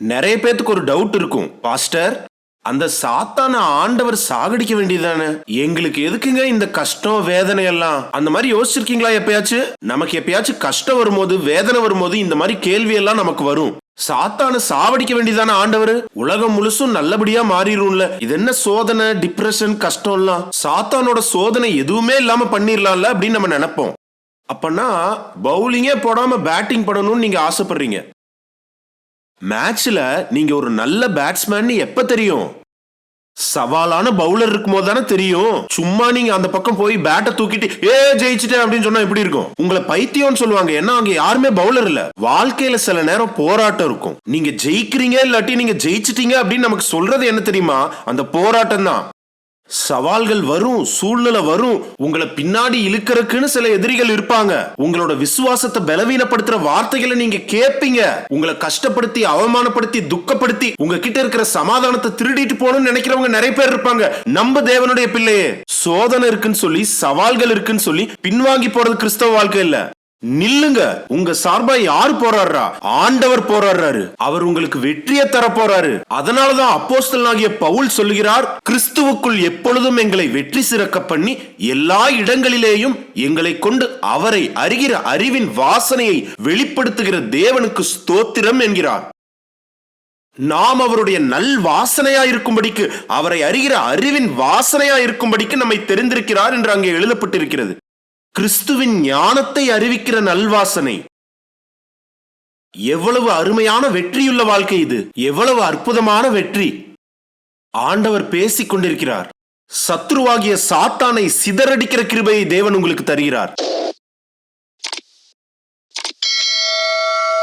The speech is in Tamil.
நிறைய பேத்துக்கு ஒரு டவுட் இருக்கும், பாஸ்டர் அந்த சாத்தான ஆண்டவர் சாகடிக்க வேண்டியதானே, எங்களுக்கு எதுக்குங்க இந்த கஷ்டம் வேதனை எல்லாம்? அந்த மாதிரி யோசிச்சிருக்கீங்களா எப்பயாச்சும்? நமக்கு எப்பயாச்சும் கஷ்டம் வரும்போது வேதனை வரும்போது இந்த மாதிரி கேள்வி எல்லாம் நமக்கு வரும். சாத்தான சாவடிக்க வேண்டியதான ஆண்டவர், உலகம் முழுசும் நல்லபடியா மாறிடும்ல, இது என்ன சோதனை டிப்ரெஷன் கஷ்டம் எல்லாம், சாத்தானோட சோதனை எதுவுமே இல்லாம பண்ணிடலாம்ல அப்படின்னு நம்ம நினைப்போம். அப்பனா பவுலிங்கே போடாம பேட்டிங் பண்ணணும்னு நீங்க ஆசைப்படுறீங்க. மேட்ச்ல நீங்க ஒரு நல்ல பேட்ஸ்மேன் எப்ப தெரியும்? சவாலான பவுலர் இருக்கும் போது தானே தெரியும். சும்மா நீங்க அந்த பக்கம் போய் பேட்டை தூக்கிட்டு ஜெயிச்சிட்டேன் அப்படின்னு சொன்னா எப்படி இருக்கும்? உங்களை பைத்தியம்னு சொல்லுவாங்க. ஏன்னா அங்க யாருமே பவுலர் இல்ல. வாழ்க்கையில சில நேரம் போராட்டம் இருக்கும். நீங்க ஜெயிக்கிறீங்க இல்லாட்டி நீங்க ஜெயிச்சிட்டீங்க அப்படின்னு நமக்கு சொல்றது என்ன தெரியுமா? அந்த போராட்டம் தான். சவால்கள் வரும், சூழ்நிலை வரும், உங்களை பின்னாடி இழுக்கிறதுக்குன்னு சில எதிரிகள் இருப்பாங்க. உங்களோட விசுவாசத்தை பலவீனப்படுத்துற வார்த்தைகளை நீங்க கேட்பீங்க. உங்களை கஷ்டப்படுத்தி அவமானப்படுத்தி துக்கப்படுத்தி உங்ககிட்ட இருக்கிற சமாதானத்தை திருடிட்டு போகணும்னு நினைக்கிறவங்க நிறைய பேர் இருப்பாங்க. நம்ம தேவனுடைய பிள்ளையே, சோதனை இருக்குன்னு சொல்லி சவால்கள் இருக்குன்னு சொல்லி பின்வாங்கி போறது கிறிஸ்தவ வாழ்க்கை இல்ல. நில்லுங்க. உங்க சார்பா யாரு போராடுறா? ஆண்டவர் போராடுறாரு. அவர் உங்களுக்கு வெற்றியை தர போறாரு. அதனாலதான் அப்போஸ்தலனாகிய பவுல் சொல்லுகிறார், கிறிஸ்துவுக்குள் எப்பொழுதும் எங்களை வெற்றி சிறக்க பண்ணி எல்லா இடங்களிலேயும் எங்களை கொண்டு அவரை அறிகிற அறிவின் வாசனையை வெளிப்படுத்துகிற தேவனுக்கு ஸ்தோத்திரம் என்கிறார். நாம் அவருடைய நல் வாசனையா இருக்கும்படிக்கு, அவரை அறிகிற அறிவின் வாசனையா இருக்கும்படிக்கு நம்மை தெரிந்திருக்கிறார் என்று அங்கே எழுதப்பட்டிருக்கிறது. கிறிஸ்துவின் ஞானத்தை அறிவிக்கிற நல்வாசனை. எவ்வளவு அருமையான வெற்றியுள்ள வாழ்க்கை இது! எவ்வளவு அற்புதமான வெற்றி! ஆண்டவர் பேசிக் கொண்டிருக்கிறார். சத்ருவாகிய சாத்தானை சிதறடிக்கிற கிருபையை தேவன் உங்களுக்கு தருகிறார்.